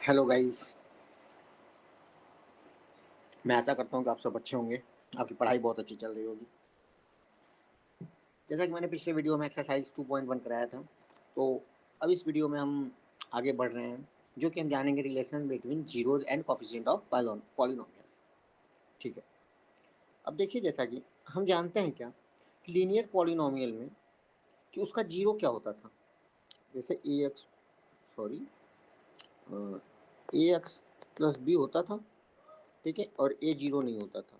Hello guys. मैं आशा करता हूँ कि आप सब अच्छे होंगे। आपकी पढ़ाई बहुत अच्छी चल रही होगी। जैसा कि मैंने पिछले वीडियो में एक्सरसाइज 2.1 कराया था, तो अब इस वीडियो में हम आगे बढ़ रहे हैं, जो कि हम जानेंगे relation between zeros and coefficient of polynomials. ठीक है। अब देखिए, जैसा कि हम जानते हैं क्या कि लीनियर पॉलिनोमियल में कि उसका जीरो क्या होता था। जैसे ए एक्स सॉरी ए एक्स प्लस बी होता था, ठीक है, और ए जीरो नहीं होता था।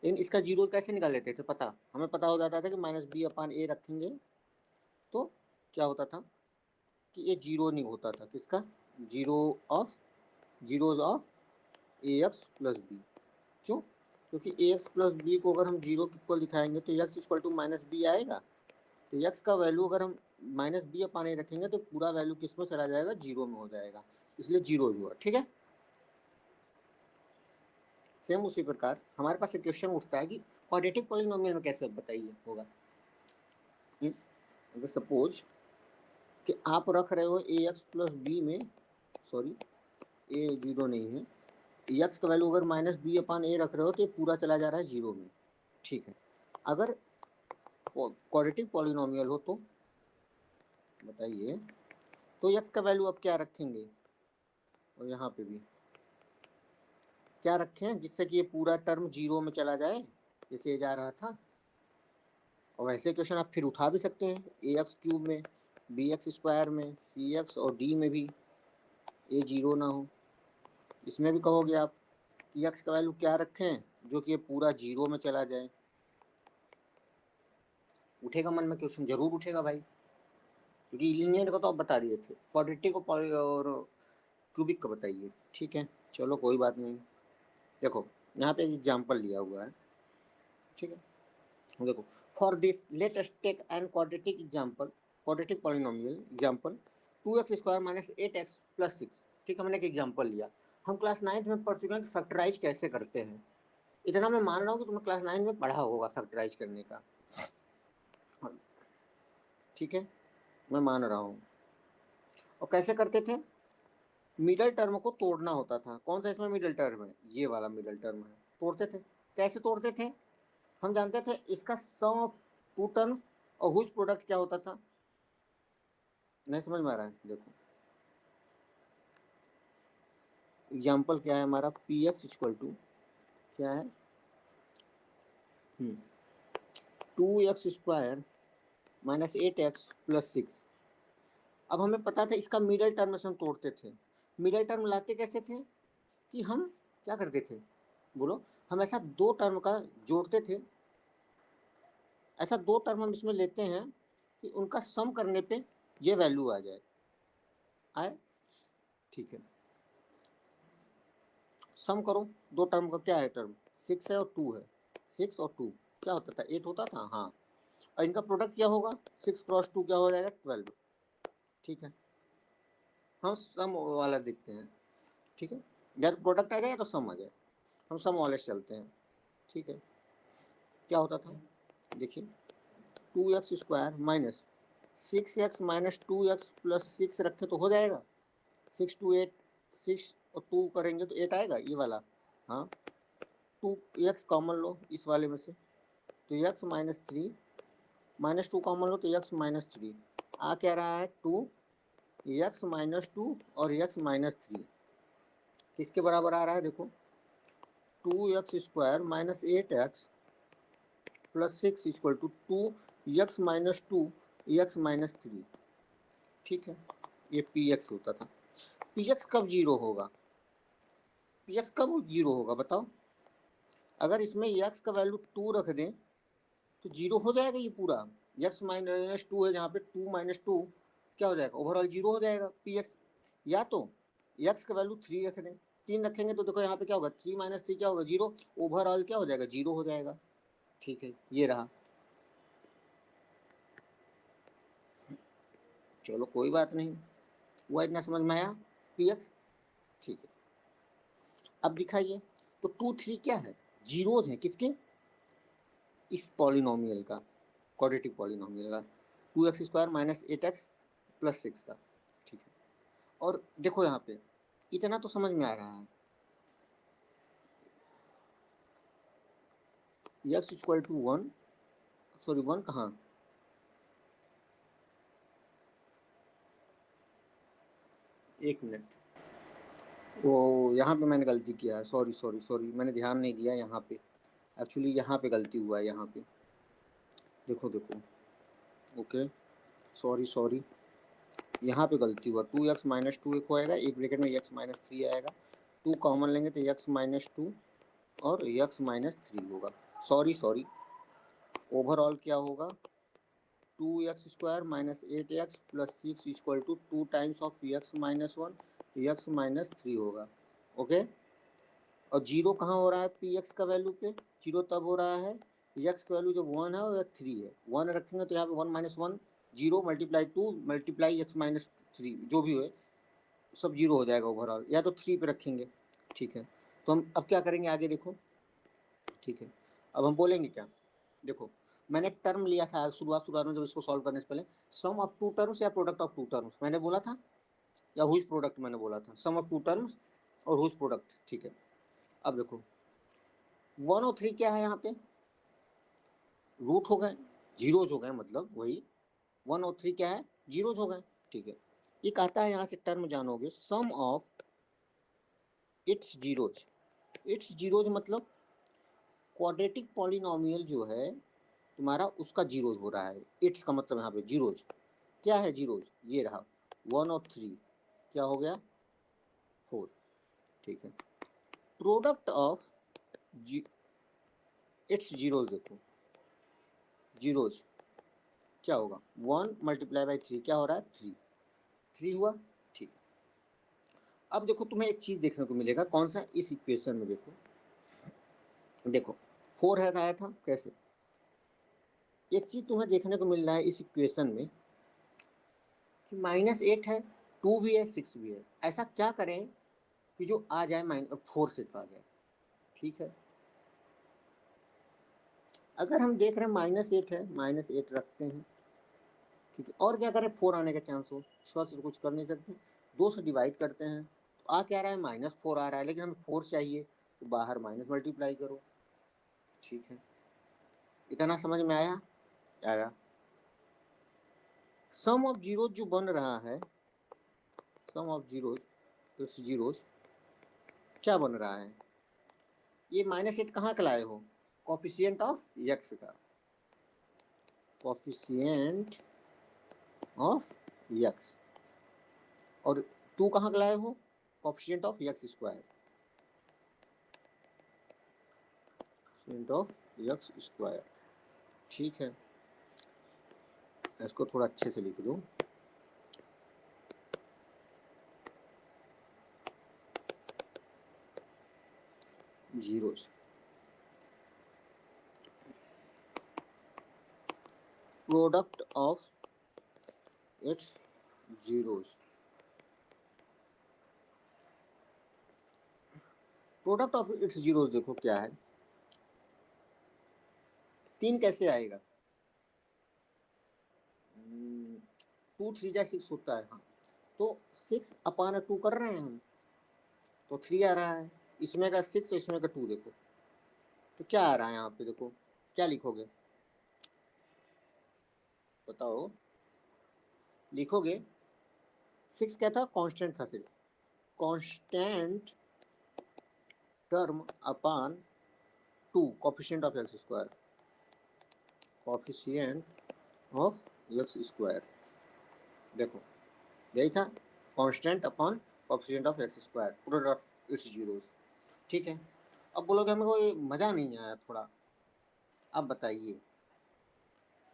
लेकिन इसका जीरो कैसे निकाल लेते थे, पता हमें पता हो जाता था कि माइनस बी अपान ए रखेंगे तो क्या होता था कि ये जीरो नहीं होता था। किसका zero of zeros of a x plus b. क्यों? क्योंकि ए एक्स प्लस बी को अगर हम जीरो के इक्वल दिखाएंगे तो x equal to minus b आएगा। तो एक्स का वैल्यू अगर हम माइनस बी अपान ए रखेंगे तो पूरा वैल्यू किस में चला जाएगा, जीरो में हो जाएगा। इसलिए जीरो हुआ। ठीक है। सेम उसी प्रकार हमारे पास एक क्वेश्चन उठता है कि क्वाड्रेटिक पॉलिनोमियल में कैसे बताइए होगा। अगर सपोज कि आप रख रहे हो ए एक्स प्लस बी में, सॉरी ए जीरो नहीं है, एक्स का वैल्यू अगर माइनस बी अपान ए रख रहे हो तो ये पूरा चला जा रहा है जीरो में। ठीक है। अगर क्वाड्रेटिक पॉलिनोमियल हो तो बताइए, तो एक्स का वैल्यू अब क्या रखेंगे, और यहाँ पे भी क्या रखें जिससे कि ये पूरा टर्म जीरो में चला जाए, जैसे जा रहा था। और वैसे क्वेश्चन आप फिर उठा भी सकते हैं, ए एक्स क्यूब में, बी एक्स स्क्वायर में, सी एक्स और डी में भी ए जीरो ना हो। इसमें भी कहोगे आप कि एक्स का वैल्यू क्या रखें जो कि ये पूरा जीरो में चला जाए। उठेगा मन में क्वेश्चन, जरूर उठेगा भाई, क्योंकि लीनियर का तो आप बता दिए थे, क्वाड्रेटिक और क्यूबिक का बताइए। ठीक है, चलो कोई बात नहीं। देखो यहाँ पे एग्जाम्पल लिया हुआ है। ठीक है, देखो, for this let us take an quadratic example, quadratic polynomial example 2x square minus 8x plus 6। ठीक है, मैंने एक एग्जाम्पल लिया। हम क्लास 9th में पढ़ चुके हैं कि फैक्टराइज कैसे करते हैं। इतना मैं मान रहा हूँ कि तुमने क्लास 9 में पढ़ा होगा फैक्टराइज करने का। ठीक है, मैं मान रहा हूँ। और कैसे करते थे, मिडल टर्म को तोड़ना होता था। कौन सा इसमें मिडल टर्म है, ये वाला मिडल टर्म है। तोड़ते थे। कैसे तोड़ते थे, हम जानते थे इसका सम ऑफ टू टर्म और हुज प्रोडक्ट क्या होता था। नहीं समझ में आ रहा है, देखो एग्जाम्पल क्या है हमारा, पी एक्स इक्वल टू क्या है, 2x square minus 8x plus 6। अब हमें पता था इसका मिडल टर्म से हम तोड़ते थे। मिडल टर्म लाते कैसे थे कि हम क्या करते थे, बोलो, हम ऐसा दो टर्म का जोड़ते थे। ऐसा दो टर्म हम इसमें लेते हैं कि उनका सम करने पे ये वैल्यू आ जाए, आए। ठीक है, सम करो, दो टर्म का क्या है, टर्म 6 है और 2 है। 6 और 2 क्या होता था, 8 होता था, हाँ। और इनका प्रोडक्ट क्या होगा, 6 क्रॉस 2 क्या हो जाएगा, 12। ठीक है, हम सम वाला देखते हैं। ठीक है, या तो प्रोडक्ट आ जाए या तो सम आ जाए, हम सम वाले से चलते हैं। ठीक है, क्या होता था, देखिए 2x square minus 6x minus 2x plus 6 रखें तो हो जाएगा। 6 टू 8, 6 और 2 करेंगे तो 8 आएगा, ये वाला। हाँ, 2x कॉमन लो इस वाले में से, तो x माइनस 3, माइनस 2 कॉमन लो तो x माइनस 3। आ क्या रहा है, 2 x माइनस 2 और x माइनस 3 किसके बराबर आ रहा है, देखो 2x square minus 8x plus 6 equal to 2x minus 2 x minus 3। ठीक है, ये पी एक्स होता था। पी एक्स कब जीरो होगा, पी एक्स कब जीरो होगा बताओ। अगर इसमें एक्स का वैल्यू 2 रख दें तो जीरो हो जाएगा ये पूरा। एक्स माइनस 2 है, जहाँ पे 2 माइनस 2 क्या हो जाएगा, ओवरऑल जीरो हो जाएगा पी एक्स। या तो एक्स का वैल्यू 3 रख दें, 3 रखेंगे तो देखो यहाँ पे क्या होगा, 3 माइनस 3 क्या होगा, जीरो। ओवरऑल क्या हो जाएगा, जीरो हो जाएगा। ठीक है, ये रहा। चलो कोई बात नहीं, हुआ इतना समझ में आया पी एक्स। ठीक है, अब दिखाइए, तो 2 3 क्या है, जीरोज हैं किसके, इस पॉलिनोमियल का, क्वाड्रेटिक पॉलिनोमियल का, 2x square minus 8x plus 6 का। ठीक है, और देखो यहाँ पे इतना तो समझ में आ रहा है। x इक्वल टू 1, सॉरी 1 कहाँ, एक मिनट, वो यहाँ पे मैंने गलती किया है, सॉरी सॉरी सॉरी, मैंने ध्यान नहीं दिया यहाँ पे, एक्चुअली यहाँ पे गलती हुआ है, यहाँ पे देखो देखो, ओके सॉरी सॉरी, यहाँ पे गलती हुआ, 2x माइनस टू एक होएगा, एक ब्रैकेट में x माइनस थ्री आएगा, 2 कॉमन लेंगे तो x माइनस टू और x माइनस थ्री होगा, सॉरी सॉरी, ओवरऑल क्या होगा, 2x² minus 8x plus 6 equal to 2 times of x minus 1, x minus three होगा, ओके। और जीरो कहाँ हो रहा है, पी एक्स का वैल्यू पे जीरो तब हो रहा है एक्स का वैल्यू जब 1 है और थ्री है, 1 रखेंगे तो यहाँ पे 1 minus one, zero multiply 2 multiply x minus three, जो भी हो सब जीरो हो जाएगा ओवरऑल, या तो 3 पे रखेंगे, ठीक है। तो हम अब क्या करेंगे आगे देखो, ठीक है। अब हम बोलेंगे क्या, देखो मैंने एक टर्म लिया था शुरुआत में, जब इसको सॉल्व करने से पहले, सम ऑफ टू टर्म्स या प्रोडक्ट ऑफ टू टर्म्स मैंने बोला था, या हुज प्रोडक्ट मैंने बोला था, सम ऑफ टू टर्म्स और हुज प्रोडक्ट, ठीक है। अब देखो 1 और 3 क्या है, यहाँ पे रूट हो गए, जीरोज हो गए, मतलब वही 1 और 3 क्या है, जीरोज हो गए, ठीक है। ये कहता है यहाँ से टर्म जानोगे, sum of its zeros, its zeros मतलब क्वाड्रेटिक पॉलिनोमियल जो है तुम्हारा, उसका जीरोज हो रहा है, इट्स का मतलब यहाँ पे जीरोज, क्या है जीरोज, ये रहा 1 और 3 क्या हो गया 4, ठीक है। प्रोडक्ट ऑफ इट्स जीरोज, देखो जीरोज क्या होगा, 1 मल्टीप्लाई बाई 3 क्या हो रहा है 3, 3 हुआ, ठीक। अब देखो तुम्हें एक चीज देखने को मिलेगा, कौन सा, इस इक्वेशन में देखो, देखो 4 है आया था कैसे, एक चीज तुम्हें देखने को मिल रहा है इस इक्वेशन में कि -8 है, 2 भी है, 6 भी है, ऐसा क्या करें कि जो आ जाए -4 सिर्फ आ जाए, ठीक है। अगर हम देख रहे हैं -8 है, -8 रखते हैं, ठीक है, और क्या करें 4 आने का चांस हो, सौ से तो कुछ कर नहीं सकते, 2 से डिवाइड करते हैं तो आ क्या रहा है -4 आ रहा है, लेकिन हमें 4 चाहिए तो बाहर माइनस मल्टीप्लाई करो, ठीक है। इतना समझ में आया, आया। सम ऑफ जीरो जो बन रहा है, sum of zeros, its zeros क्या बन रहा है, ये -8 कहाँ का लाए हो, कोफिशिएंट ऑफ x का, कोफिशिएंट ऑफ x, और 2 कहाँ का लाए हो, coefficient of x square, coefficient of x square, ठीक है। इसको थोड़ा अच्छे से लिख दो, zeros, product of its zeros, product of its zeros देखो क्या है, 3 कैसे आएगा, 2 3 जा 6 होता है, हाँ, तो 6/2 कर रहे हैं हम, तो 3 आ रहा है, इसमें का 6 और इसमें का 2, देखो तो क्या आ रहा है यहाँ पे, देखो क्या लिखोगे, बताओ, लिखोगे 6 क्या था, कांस्टेंट था सिर्फ, constant term upon 2 coefficient of x square, coefficient of x square, देखो यही था, constant upon coefficient of x square, product of its zeros, ठीक है। अब बोलोगे हमें कोई मज़ा नहीं आया थोड़ा, अब बताइए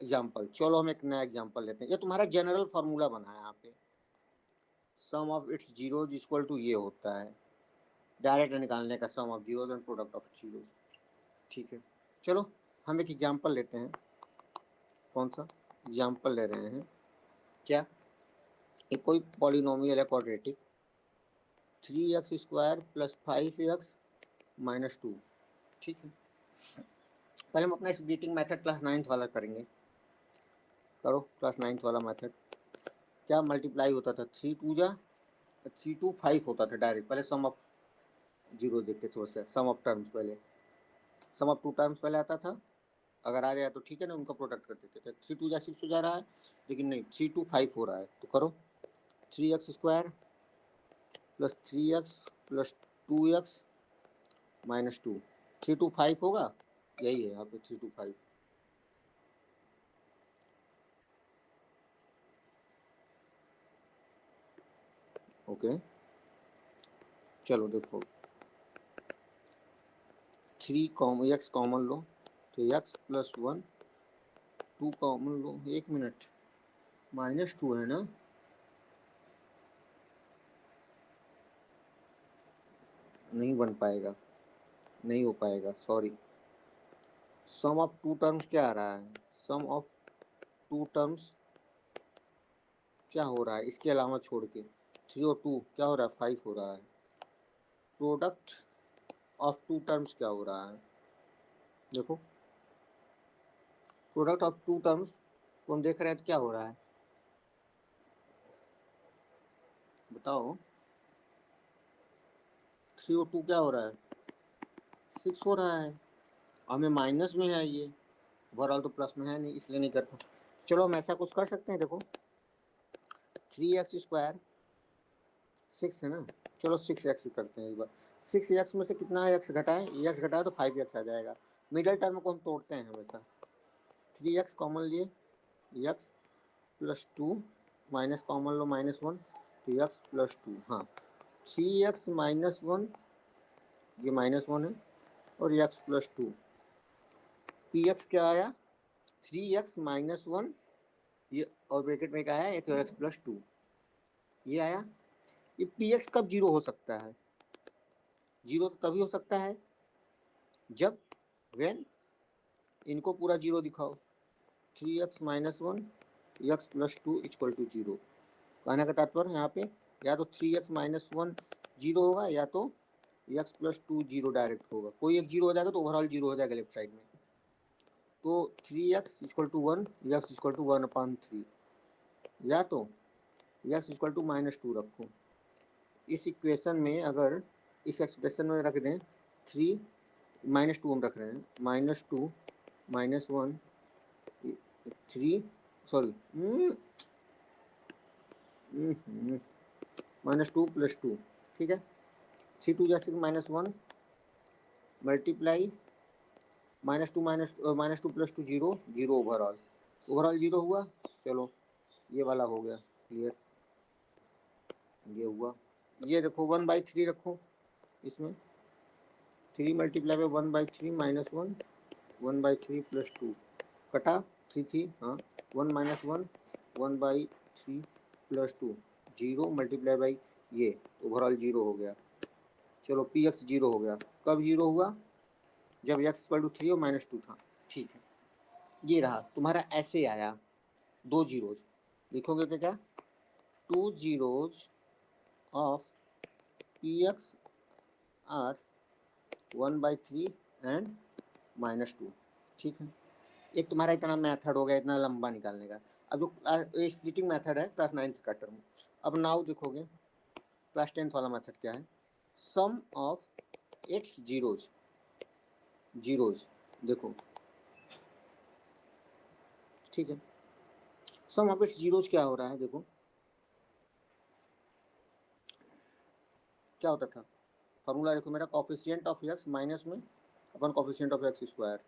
एग्जाम्पल, चलो हम एक नया एग्जाम्पल लेते हैं, ये तुम्हारा जनरल फार्मूला बना है यहाँ पे, sum of its zeros equal to ये होता है डायरेक्ट निकालने का, sum of zeros and product of zeros, ठीक है। चलो हम एक एग्जाम्पल लेते हैं, कौन सा एग्जाम्पल ले रहे हैं, क्या, एक कोई पॉलिनोमियल है quadratic, 3x² plus 5x minus 2, ठीक है। पहले हम अपना स्प्लिटिंग मेथड क्लास 9th वाला करेंगे, करो क्लास 9th वाला मेथड, क्या मल्टीप्लाई होता था, 3 2 जा 3 to 5 होता था डायरेक्ट, पहले सम ऑफ जीरो देखते थे उससे, सम ऑफ टर्म्स पहले, सम ऑफ टू टर्म्स पहले आता था, अगर आ जाए तो ठीक है ना, उनका प्रोडक्ट कर देते थे। 3 2 जा 6 हो जा रहा है, लेकिन नहीं 3 to 5 हो रहा है, तो करो 3x² plus 3x plus 2x minus 2, 3 to 5 होगा, यही है यहाँ पे 3 to 5। ओके चलो देखो, 3 x कॉमन लो तो x प्लस 1, 2 कॉमन लो, 1 मिनट, -2 है ना, नहीं बन पाएगा, नहीं हो पाएगा, sorry. Sum of two terms क्या आ रहा है, सम ऑफ टू टर्म्स क्या हो रहा है, इसके अलावा छोड़ के 3 और 2 क्या हो रहा है, 5 हो रहा है। प्रोडक्ट ऑफ टू टर्म्स क्या हो रहा है, देखो प्रोडक्ट ऑफ टू टर्म्स को हम देख रहे हैं तो क्या हो रहा है, बताओ। 3 और 2 क्या हो रहा है, 6 हो रहा है, हमें माइनस में है ये, ओवरऑल तो प्लस में है नहीं, इसलिए नहीं कर पा। चलो हम ऐसा कुछ कर सकते हैं, देखो 3x² 6 है ना, चलो 6x करते हैं एक बार। 6x में से कितना x घटाएं, x घटाए तो 5x आ जाएगा। मिडल टर्म को हम तोड़ते हैं हमेशा, 3x कॉमन लिए, x प्लस 2 माइनस कॉमन लो -1 तो x प्लस 2, हाँ 3x माइनस 1, ये -1 है, और x प्लस 2, px क्या आया 3x माइनस 1, ये और ब्रैकेट में क्या आया, एक x प्लस 2, ये आया। ये px कब जीरो हो सकता है, जीरो तो तभी हो सकता है जब वेन इनको पूरा जीरो दिखाओ, 3x minus 1 x plus 2 equal to zero. कहने का तात्पर्य यहाँ पे या तो 3x माइनस 1 जीरो होगा, या तो x प्लस 2 जीरो डायरेक्ट होगा, कोई एक जीरो हो जाएगा तो ओवरऑल जीरो हो जाएगा लेफ्ट साइड में। तो 3x equal to 1, x equal to 1/3, या तो x इक्वल टू -2 रखो। इस इक्वेशन में अगर इस एक्सप्रेशन में रख दें 3 -2 हम रख रहे हैं, -2 -1 3, सॉरी -2 प्लस 2, ठीक है, 3 2 जैसे -1 multiply -2 plus 2 zero, zero overall, overall zero हुआ। चलो ये वाला हो गया क्लियर, ये हुआ। ये देखो 1/3 रखो इसमें, 3 मल्टीप्लाई बाई 1/3 -1, 1/3 प्लस 2 कटा 3 3, हाँ 1 -1 1/3 प्लस 2 जीरो मल्टीप्लाई बाई ये, ओवरऑल जीरो हो गया। चलो px जीरो हो गया, कब जीरो हुआ, जब x इक्वल टू 3 और -2 था, ठीक है। ये रहा तुम्हारा, ऐसे आया 2 जीरोज, लिखोगे क्या, 2 zeros of px are 1/3 and -2, ठीक है। एक तुम्हारा इतना मेथड हो गया, इतना लंबा निकालने का। अब जो स्प्लिटिंग मेथड है क्लास 9th का टर्म, अब नाउ देखोगे क्लास 10th वाला मेथड क्या है, sum of its zeros, zeros देखो, ठीक है। सम ऑफ इट्स जीरोज क्या हो रहा है, देखो क्या होता था, फॉर्मूला देखो मेरा, कॉफिशिएंट ऑफ एक्स माइनस में upon coefficient of x square,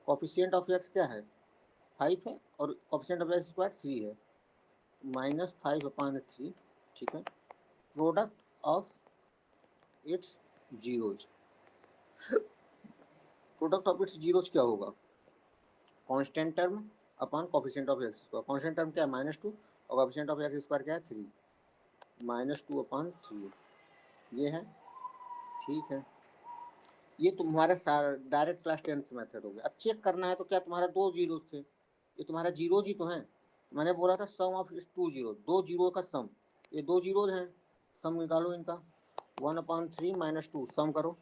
coefficient of x क्या है 5 है, और कॉफिशिएंट ऑफ एक्स स्क्वायर 3 है, -5/3, ठीक है। Product of its zeros, product of its zeros क्या होगा, constant term upon coefficient of x square, constant term क्या है -2 और कॉफिशिएंट ऑफ एक्स स्क्वायर क्या है 3, -2/3 ये है, ठीक है। ये तुम्हारा डायरेक्ट क्लास 10th मेथड हो गया। अब चेक करना है तो क्या, तुम्हारा 2 जीरोज थे, ये तुम्हारा जीरोज ही तो है, मैंने बोला था सम ऑफ 2 जीरो, 2 जीरो का सम, ये 2 जीरोज हैं, सम निकालो इनका, 1/3 -2 सम करो,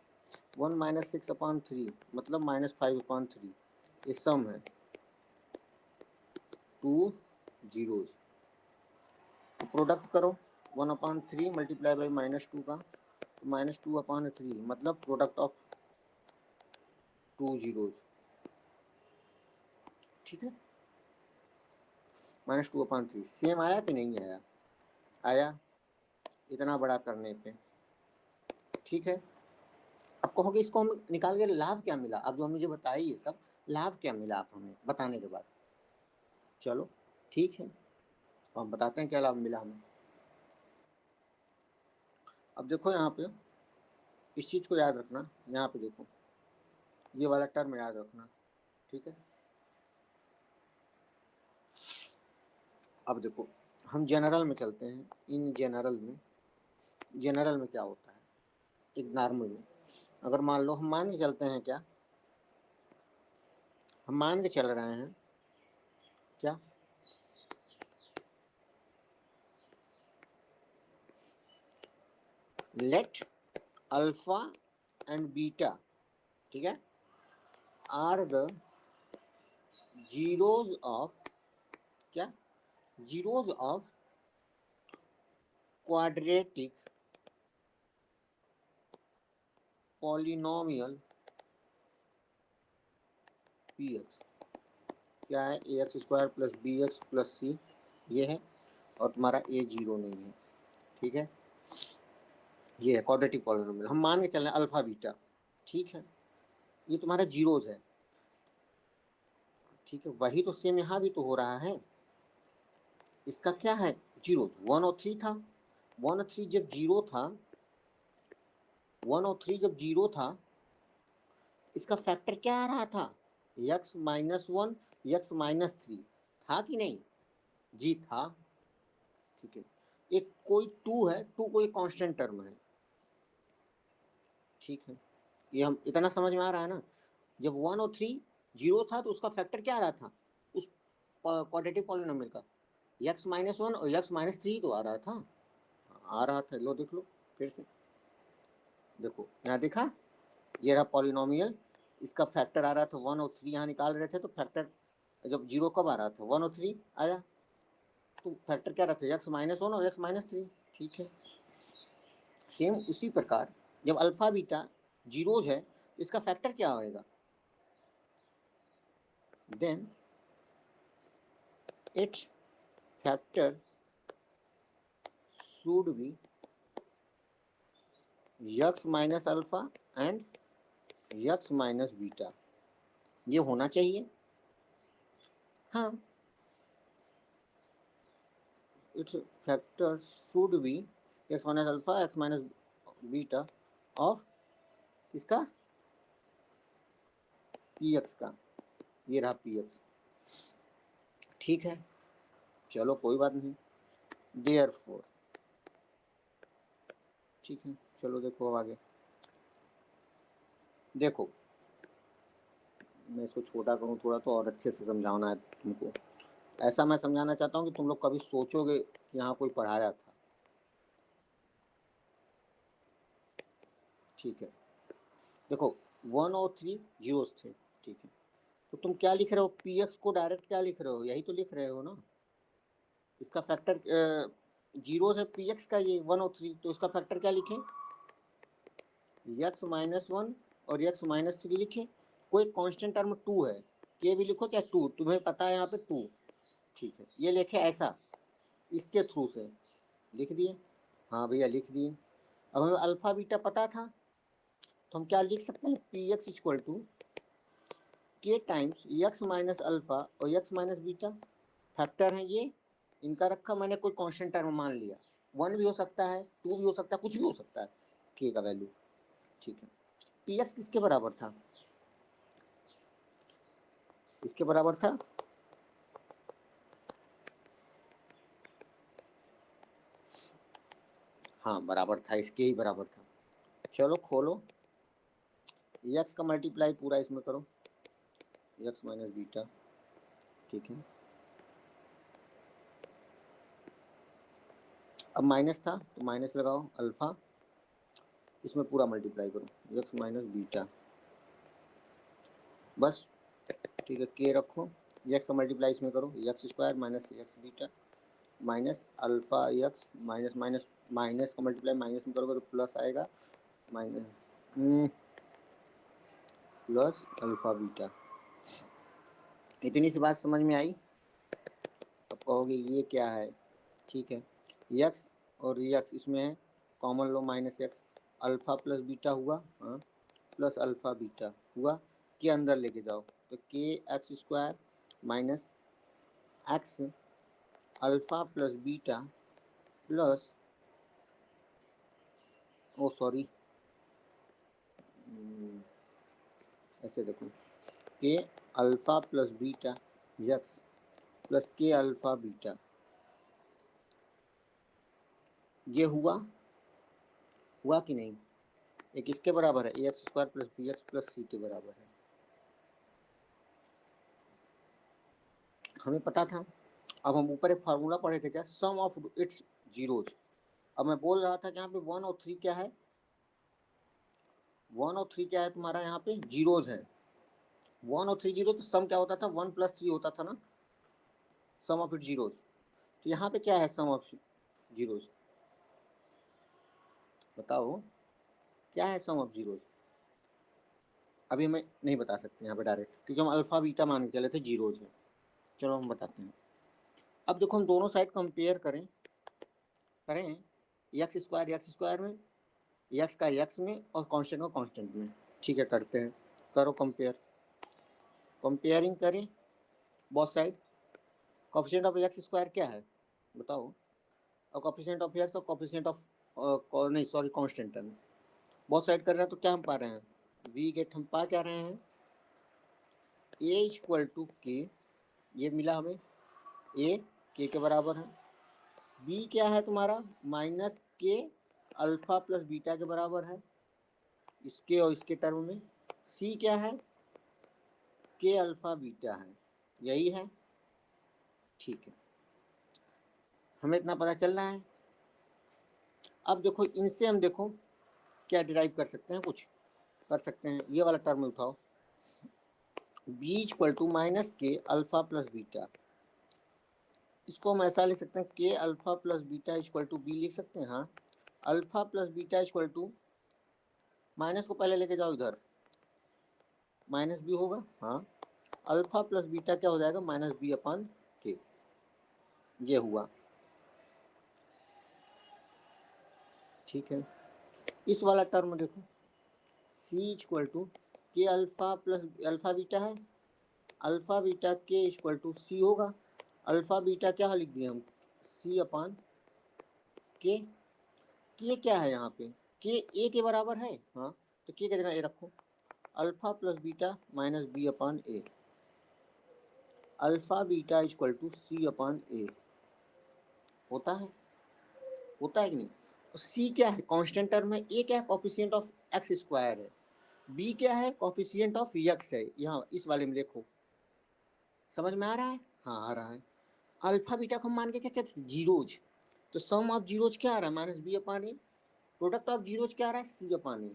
1 -6/3 मतलब -5/3, ये सम है 2 जीरोज, प्रोडक्ट करो, 1/3 मल्टीप्लाई बाई -2 का, -2/3 मतलब प्रोडक्ट ऑफ 2 जीरोज, ठीक है। -2/3 सेम आया कि नहीं आया? आया इतना बड़ा करने पे, ठीक है। अब कहोगे इसको हम निकाल के लाभ क्या मिला? अब जो हम मुझे बताइए ये सब लाभ क्या मिला आप हमें बताने के बाद, चलो ठीक है तो हम बताते हैं क्या लाभ मिला हमें। अब देखो यहाँ पे इस चीज़ को याद रखना, यहाँ पे देखो ये वाला टर्म याद रखना, ठीक है। अब देखो हम जनरल में चलते हैं, इन जनरल में क्या होता है एक नॉर्मल में, अगर मान लो हम मान के चलते हैं, क्या हम मान के चल रहे हैं क्या, लेट अल्फा एंड बीटा, ठीक है, आर द जीरोज ऑफ, क्या, zeros of quadratic polynomial P x, क्या है ax² plus bx plus c ये है, और तुम्हारा a जीरो नहीं है, ठीक है। ये है क्वाड्रेटिक पॉलिनोमियल, हम मान के चल रहे हैं अल्फा बीटा, ठीक है। ये तुम्हारा जीरोज है, ठीक है। वही तो सेम यहाँ भी तो हो रहा है, इसका क्या है जीरो, 1 और 3 था, 1 और 3 जब जीरो था, 1 और 3 जब जीरो था, इसका फैक्टर क्या आ रहा था, x-1 x-3 था कि नहीं, जी था, ठीक है। एक कोई 2 है, 2 कोई कांस्टेंट टर्म है, ठीक है। ये हम इतना समझ में आ रहा है ना, जब 1 और 3 जीरो था तो उसका फैक्टर क्या आ रहा था उस क्वाड्रेटिक पॉलिनोमियल का, x-1 और x-3 तो आ रहा था, लो देख लो फिर से, देखो यहाँ देखा, ये रहा पॉलिनोमियल, इसका फैक्टर आ रहा था 1 और 3, यहाँ निकाल रहे थे तो फैक्टर जब जीरो कब आ रहा था 1 और 3 आया, तो फैक्टर क्या रहता है x-1 और x-3, ठीक है। सेम उसी प्रकार जब अल्फा बीटा जीरोज है इसका फैक्टर क्या होएगा, then its factor should be x alpha and x beta, ये होना चाहिए, हाँ। Its factor should be x alpha x beta of इसका px का, ये रहा px, ठीक है। चलो कोई बात नहीं, देयरफॉर, ठीक है। चलो देखो अब आगे, देखो मैं इसको छोटा करूँ थोड़ा तो और अच्छे से समझाना है तुमको, ऐसा मैं समझाना चाहता हूँ कि तुम लोग कभी सोचोगे कि यहाँ कोई पढ़ाया था, ठीक है। देखो 1 और 3 जीरोस थे, ठीक है, तो तुम क्या लिख रहे हो, px को डायरेक्ट क्या लिख रहे हो, यही तो लिख रहे हो ना, इसका फैक्टर जीरो है px का, ये 1 और 3, तो इसका फैक्टर क्या लिखें, x-1 और x-3 लिखें, कोई कांस्टेंट टर्म 2 है, के भी लिखो चाहे 2, तुम्हें पता है यहाँ पे 2, ठीक है। ये लिखे ऐसा, इसके थ्रू से लिख दिए, हाँ भैया लिख दिए। अब हमें अल्फा बीटा पता था तो हम क्या लिख सकते हैं, px इक्वल टू के टाइम्स x-अल्फा और x-बीटा, फैक्टर है ये, इनका रखा मैंने कोई कांस्टेंट टर्म मान लिया, 1 भी हो सकता है, 2 भी हो सकता है, कुछ भी हो सकता है के का वैल्यू, ठीक है। px किसके बराबर था, इसके बराबर था, हाँ बराबर था, इसके ही बराबर था। चलो खोलो, x का मल्टीप्लाई पूरा इसमें करो, x-बीटा, ठीक है। अब माइनस था तो माइनस लगाओ, अल्फा इसमें पूरा मल्टीप्लाई करो, x-बीटा, बस, ठीक है। के रखो, x का मल्टीप्लाई इसमें करो, x² minus x beta, minus alpha x minus minus minus का मल्टीप्लाई माइनस में करोगे तो प्लस आएगा, माइनस प्लस अल्फा बीटा। इतनी सी बात समझ में आई? अब कहोगे ये क्या है, ठीक है, यक्स और यक्स इसमें है, कॉमन लो minus x, alpha plus beta हुआ, हाँ प्लस अल्फा बीटा हुआ, के अंदर लेके जाओ तो k x square minus x alpha plus beta plus, oh sorry ऐसे देखो, k alpha plus beta x plus k alpha beta, ये हुआ कि नहीं? एक इसके बराबर है, a x square plus b x plus c के बराबर है, हमें पता था। अब हम ऊपर एक फार्मूला पढ़े थे क्या, सम ऑफ इट्स जीरोज। अब मैं बोल रहा था कि यहाँ पे 1 और 3 क्या है, 1 और 3 क्या है तुम्हारा, यहाँ पे जीरोज है, 1 और 3 जीरो, तो सम क्या होता था, 1 + 3 होता था ना, सम ऑफ इट्स जीरोज। तो यहाँ पे क्या है सम ऑफ जीरोज, बताओ क्या है सम ऑफ जीरोज? अभी मैं नहीं बता सकते यहाँ पे डायरेक्ट, क्योंकि हम अल्फा बीटा मान के चले थे जीरोज है। चलो हम बताते हैं। अब देखो हम दोनों साइड कंपेयर करें एक्स स्क्वायर में, एक्स का एक्स में और कांस्टेंट का कांस्टेंट में, ठीक है करते हैं, करो कंपेयरिंग करें both side. Coefficient of x square क्या है बताओ, और कोफिशिएंट ऑफ एक्स और कोफिशिएंट ऑफ नहीं sorry constant term, both side कर रहे हैं तो क्या हम पा रहे हैं, वी गेट, हम पा क्या रहे हैं, ए इक्वल टू के, ये मिला हमें, ए के बराबर है, बी क्या है तुम्हारा minus k alpha plus beta के बराबर है इसके और इसके टर्म में, सी क्या है के अल्फा बीटा है, यही है, ठीक है, हमें इतना पता चल रहा है। अब देखो इनसे हम देखो क्या डिराइव कर सकते हैं, कुछ कर सकते हैं, ये वाला टर्म उठाओ, b equal to minus k alpha plus beta, इसको हम ऐसा लिख सकते हैं के alpha plus beta equal to b लिख सकते हैं, हाँ alpha plus beta equal to, minus को पहले लेके जाओ इधर, माइनस बी होगा, हाँ अल्फा प्लस बीटा क्या हो जाएगा, माइनस बी अपन के, ये हुआ, ठीक है। इस वाला टर्म देखो, सी इक्वल टू के अल्फा प्लस अल्फा बीटा है, अल्फा बीटा के इक्वल टू सी होगा, अल्फा बीटा क्या लिख दिए हम, सी अपान के क्या है यहाँ पे, के ए के बराबर है, हाँ तो के की जगह ए रखो, alpha plus beta minus b upon a, alpha beta equal to c upon a, होता है कि नहीं? सी क्या है कांस्टेंट टर्म में, ए क्या है कोफिशिएंट ऑफ एक्स स्क्वायर है, बी क्या है कोफिशिएंट ऑफ एक्स है, यहाँ इस वाले में देखो, समझ में आ रहा है, हाँ आ रहा है। अल्फा बीटा को हम मान के क्या चाहते थे, जीरोज, तो सम ऑफ जीरोज क्या आ रहा है, minus b upon a, product of zeros क्या आ रहा है, सी अपान ए,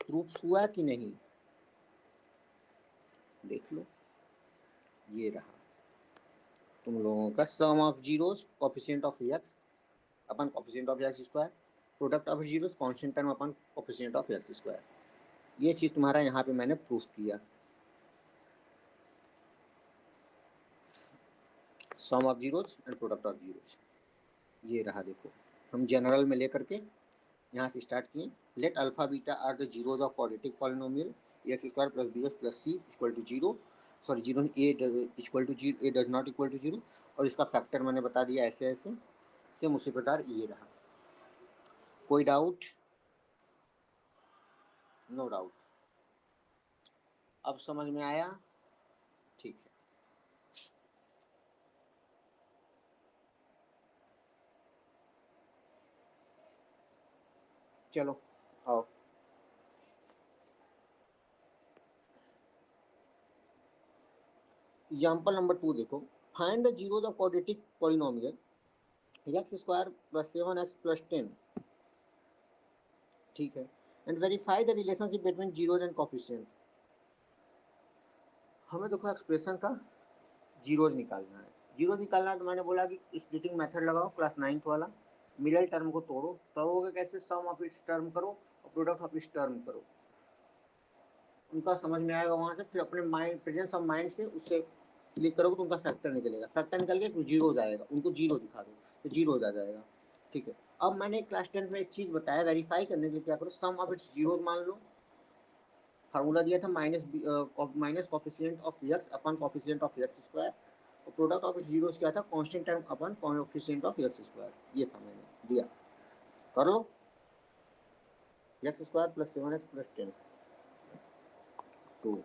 प्रूफ हुआ कि नहीं, देख लो, ये रहा तुम लोगों का sum of zeros coefficient of x upon coefficient of x square, product of zeros constant term upon coefficient of x square, ये चीज तुम्हारा यहाँ पे मैंने प्रूफ किया, sum of zeros and product of zeros, ये रहा देखो, हम जनरल में लेकर के यहाँ से स्टार्ट किए, let alpha beta are the zeros of quadratic polynomial x square plus b x plus c equal to zero, sorry zero a equal to zero, a does not equal to zero, और इसका factor मैंने बता दिया ऐसे ऐसे, same उसी प्रकार ये रहा, कोई डाउट? नो डाउट, अब समझ में आया, ठीक है। चलो आओ, एग्जाम्पल नंबर 2 देखो, find the zeros of quadratic polynomial x square plus 7x plus 10, ठीक है, and verify the relationship between zeros and coefficient, हमें देखो एक्सप्रेशन का जीरोज निकालना है, जीरो निकालना है तो मैंने बोला कि स्प्लिटिंग मेथड लगाओ, क्लास 9th वाला, मिडिल टर्म को तोड़ोगे कैसे, सम ऑफ इट्स टर्म करो और प्रोडक्ट ऑफ इट्स टर्म करो, उनका समझ में आएगा वहां से। फिर अपने माइंड, प्रेजेंस ऑफ माइंड से उससे क्लिक करोगे तो उनका फैक्टर निकलेगा, फैक्टर निकल के जीरो हो जाएगा, उनको जीरो दिखा दो तो जीरो हो जाएगा। ठीक है, अब मैंने क्लास 10 में एक चीज़ बताया, वेरीफाई करने के लिए क्या करो, सम ऑफ इट्स जीरो मान लो, फार्मूला दिया था minus coefficient of x upon coefficient of x square, और प्रोडक्ट ऑफ जीरोस क्या था, constant term upon coefficient of x square, ये था मैंने दिया, कर लो। X square plus 7x plus 10 2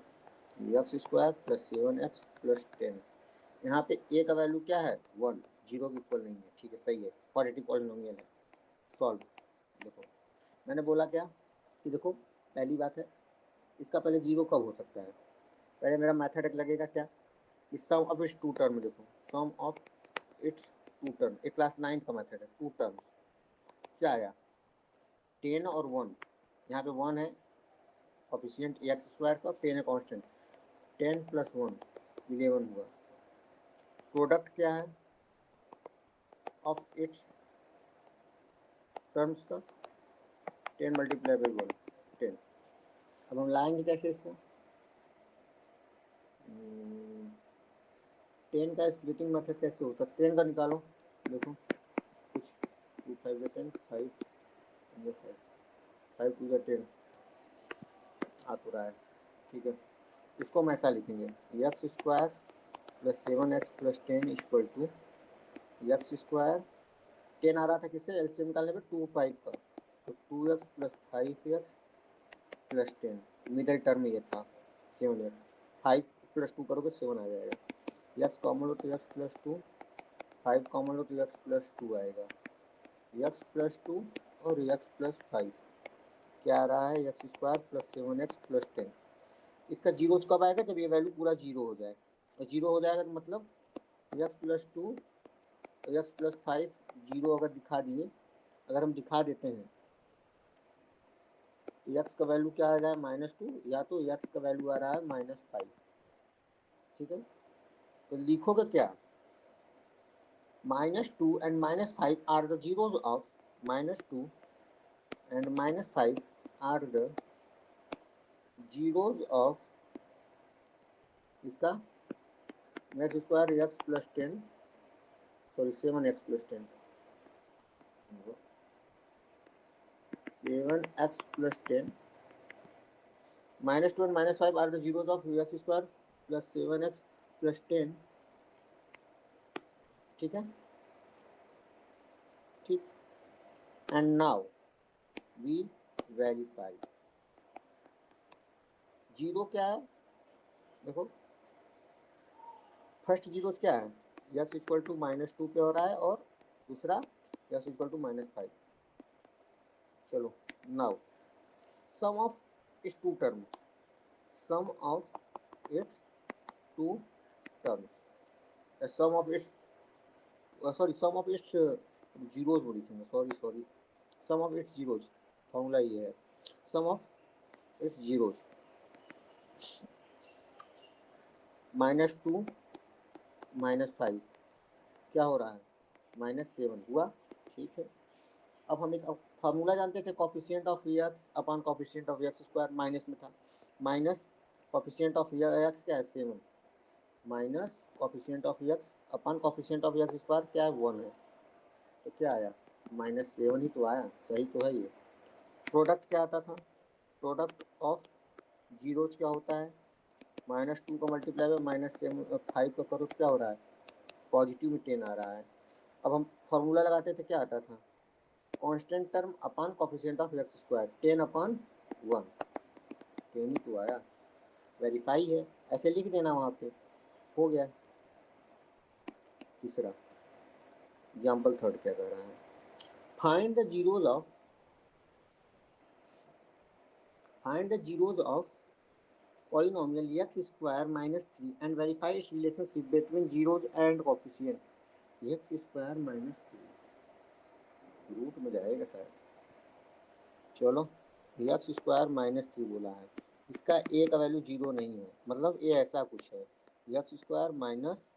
x square plus 7x plus 10, यहाँ पे ए का वैल्यू क्या है 1, जीरो की इक्वल नहीं है, ठीक है सही है, क्वाड्रेटिक पॉलिनोमियल है। सॉल्व, देखो मैंने बोला क्या कि देखो पहली बात है, इसका पहले जीरो कब हो सकता है, पहले मेरा मैथड लगेगा क्या, इस सम ऑफ इट्स टू टर्म, देखो sum of its two term, एक क्लास 9th का मेथड है, टू टर्म क्या आया 10 और 1, यहाँ पे 1 है कोफिशिएंट एक्स स्क्वायर का, 10 है कांस्टेंट, 10 प्लस 1 11 हुआ, प्रोडक्ट क्या है ऑफ इट्स टर्म्स का 10 मल्टीप्लाई बाई 1 10। अब हम लाएंगे कैसे इसको, 10 का स्प्लिटिंग मेथड कैसे होता है, 10 का निकालो, देखो कुछ 2 5 10 5 5 2 10 आ तो रहा है, ठीक है। इसको हम ऐसा लिखेंगे, x square plus 7x plus 10 equal to x square, 10 आ रहा था किससे, एलसीएम निकालने पे 2 5 का, तो 2x plus 5x plus 10, middle term ये था 7x, 5 प्लस 2 करोगे 7 आ जाएगा, एक्स कॉमन लो तो एक्स प्लस 2, 5 कॉमन लो तो एक्स प्लस 2 आएगा, एक्स प्लस 2 और एक्स प्लस 5 क्या आ रहा है, x square plus 7x plus 10। इसका जीरो कब आएगा, जब ये वैल्यू पूरा जीरो हो जाए, और जीरो हो जाएगा तो मतलब एक्स प्लस 2 और एक्स प्लस 5 जीरो अगर दिखा दिए, अगर हम दिखा देते हैं तो एक्स का वैल्यू क्या आ रहा है -2, या तो एक्स का वैल्यू आ रहा है -5, ठीक है। तो लिखोगे क्या, -2 and -5 are the zeros of -2 and -5 are the zeros of इसका x square x plus 10 sorry 7x plus 10 7x plus 10 -2 and -5 are the zeros of x square plus 7x plus 10, ठीक है, ठीक। And now we verify, zero क्या है, देखो first zero क्या है, x equal to -2 पे हो रहा है, और दूसरा x इक्वल टू -5। चलो now sum of its two term, sum of its two terms, sum of its sorry sum of its zeros वो लिखेंगे, sorry sum of its zeros, formula ये है, सम ऑफ इट्स जीरोज -2 -5 क्या हो रहा है -7 हुआ, ठीक है। अब हम एक फार्मूला जानते थे, coefficient of x upon coefficient of x square, minus में था, माइनस कॉफिशिएंट ऑफ एक्स क्या है 7, minus coefficient of x upon coefficient of x square क्या है 1 है, तो क्या आया -7 ही तो आया, सही तो है ये। प्रोडक्ट क्या आता था, प्रोडक्ट ऑफ जीरोज क्या होता है, -2 का मल्टीप्लाई बाय -5 का करो क्या हो रहा है, पॉजिटिव में 10 आ रहा है। अब हम फॉर्मूला लगाते थे क्या आता था, constant term upon coefficient of x square 10 upon 1, 10 ही तो आया, वेरीफाई है, ऐसे लिख देना वहाँ पे, हो गया। तीसरा एग्जाम्पल थर्ड क्या कह रहा है, find the zeros of polynomial x square -3 and verify its relationship between zeros and coefficient x square -3, root में जाएगा शायद, चलो एक्स स्क्वायर -3 बोला है, इसका ए का वैल्यू जीरो नहीं है, मतलब ए ऐसा कुछ है, एक्स स्क्वायर माइनस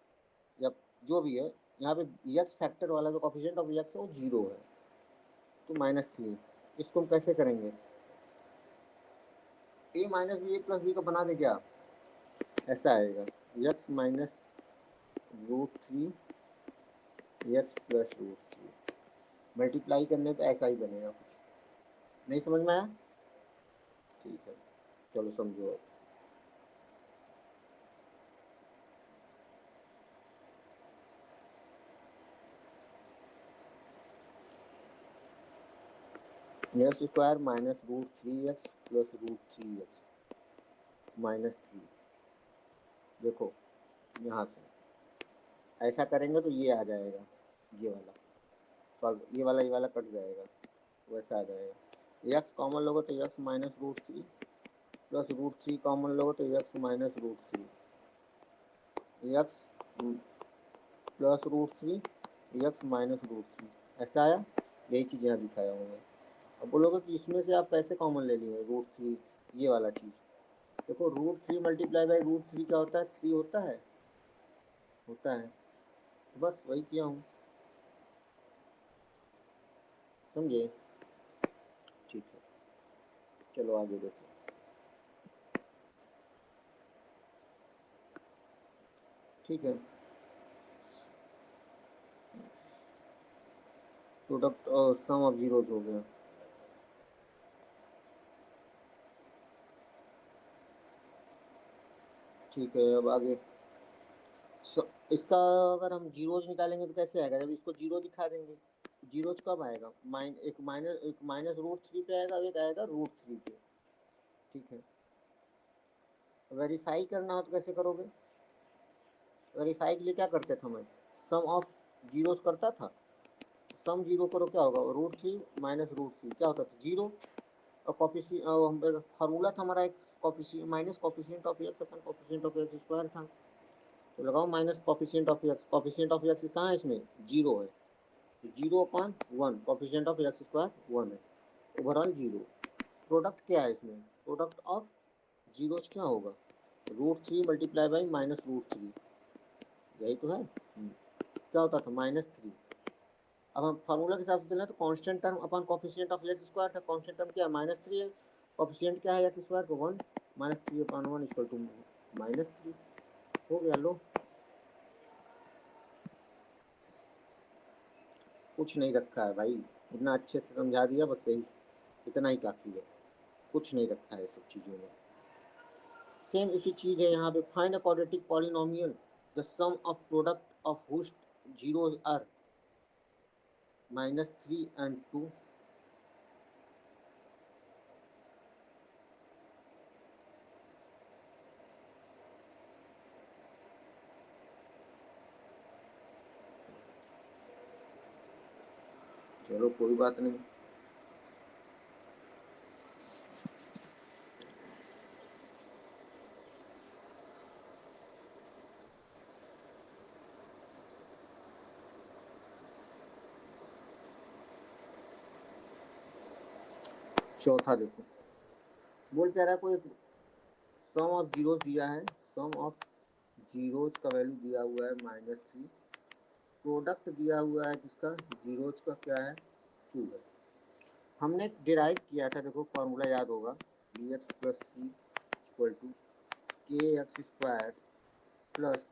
या जो भी है, यहाँ पे एक्स फैक्टर वाला जो कोफिशिएंट ऑफ एक्स है वो 0 है, तो -3। इसको हम कैसे करेंगे, a minus b a plus b को बना दें क्या, ऐसा आएगा x minus √3 x plus √3, multiply करने पे ऐसा ही बनेगा। कुछ नहीं समझ में आया, ठीक है चलो समझो। X square minus √3x plus √3x -3। देखो यहाँ से ऐसा करेंगे तो ये आ जाएगा, ये वाला सॉल्व, ये वाला कट जाएगा, वैसा आ जाएगा। एक्स कॉमन लोगे तो एक्स माइनस √3 प्लस √3 कॉमन लोगे तो x minus √3, x plus √3 x minus √3, ऐसा आया। यही चीज़ यहाँ दिखाया हूँ मैं। अब बोलोगे कि इसमें से आप कैसे कॉमन ले लिए √3, ये वाला चीज़। देखो √3 मल्टीप्लाई बाई √3 क्या होता है, 3 होता है, होता है, तो बस वही किया हूँ, समझे। ठीक है चलो आगे देखो। ठीक है, प्रोडक्ट सम ऑफ जीरोज हो गया। ठीक है अब आगे इसका अगर हम जीरोज निकालेंगे तो कैसे आएगा, जब इसको जीरो दिखा देंगे। जीरोज कब आएगा, एक माइनस √3 पे आएगा, एक आएगा √3 पे। ठीक है, वेरीफाई करना हो तो कैसे करोगे, वेरीफाई के लिए क्या करते थे मैं, सम ऑफ जीरोज करता था। सम जीरो करो क्या होगा, √3 माइनस √3 क्या होता था, जीरो। और फार्मूला था हमारा एक coefficient minus coefficient of x upon coefficient of x square था, तो लगाओ minus coefficient of x, coefficient of x कहाँ है इसमें, 0 है, तो 0/1 कॉफिशिएंट ऑफ एक्स स्क्वायर 1 है, ओवरऑल 0। प्रोडक्ट क्या है इसमें, प्रोडक्ट ऑफ जीरोज क्या होगा, √3 मल्टीप्लाई बाई माइनस √3, यही तो है। क्या होता था -3। अब हम फार्मूला के हिसाब से चलें तो constant term upon coefficient of x square था, कांस्टेंट टर्म क्या है -3 है, कॉफिशिएंट क्या है एक्स स्क्वायर को 1, -3/1 इक्वल टू -3, हो गया। लो कुछ नहीं रखा है भाई, इतना अच्छे से समझा दिया, बस यही इतना ही काफ़ी है, कुछ नहीं रखा है सब चीज़ों में। सेम इसी चीज़ है यहाँ पे, find a quadratic polynomial the sum of product of whose zeros are -3 and 2। चलो कोई बात नहीं। चौथा देखो, बोल क्या रहा है, कोई सम ऑफ जीरोज दिया है, सम ऑफ जीरोज का वैल्यू दिया हुआ है -3, प्रोडक्ट दिया हुआ है किसका, जीरोज का क्या है, 2 है। हमने डिराइव किया था, देखो फॉर्मूला याद होगा, b x plus c equal to k x square plus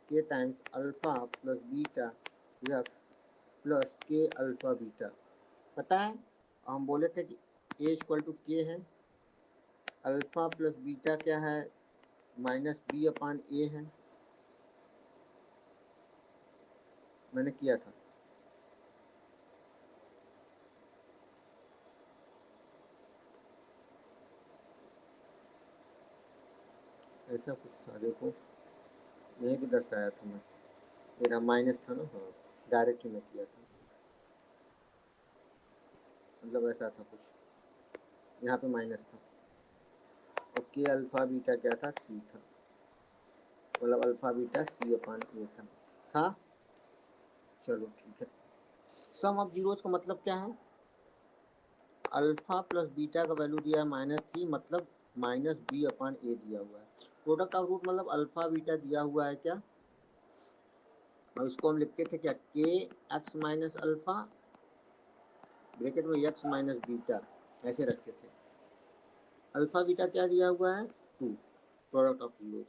k times alpha plus beta x plus k alpha beta. पता है हम बोले थे कि ए इक्वल टू के है, अल्फ़ा प्लस बीटा क्या है, -b/a है, मैंने किया था। ऐसा कुछ था, देखो यहीं भी दर्शाया था मैं, मेरा माइनस था ना, हाँ डायरेक्ट ही मैं किया था, मतलब ऐसा था कुछ, यहाँ पे माइनस था, और के अल्फ़ा बीटा क्या था, सी था, मतलब अल्फ़ा बीटा c/a था। चलो ठीक है, सम ऑफ जीरोज का मतलब क्या है, अल्फ़ा प्लस बीटा का वैल्यू दिया है -3, मतलब -b/a दिया हुआ है। प्रोडक्ट ऑफ रूट मतलब अल्फ़ा बीटा दिया हुआ है क्या, और इसको हम लिखते थे क्या, के एक्स माइनस अल्फा ब्रैकेट में एक्स माइनस बीटा, ऐसे रखते थे। अल्फा बीटा क्या दिया हुआ है, 2 प्रोडक्ट ऑफ जीरोज,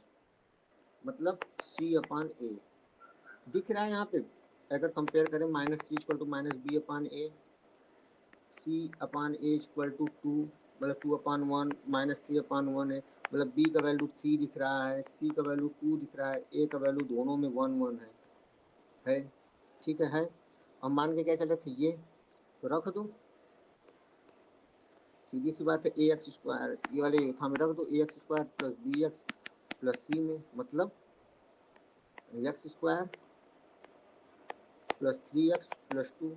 मतलब सी अपान ए दिख रहा है यहाँ पे। अगर कंपेयर करें -3 equal to minus b upon a, c upon a equal to 2 मतलब 2/1 -3/1 है, मतलब बी का वैल्यू 3 दिख रहा है, सी का वैल्यू 2 दिख रहा है, ए का वैल्यू दोनों में 1 है। ठीक है। अब मान के क्या चल रहे थे ये, तो रख दो, सीधी सी बात है, ए एक्स स्क्वायर ये वाले था में रख दो, a x square plus b x plus c में, मतलब x square plus 3x plus 2,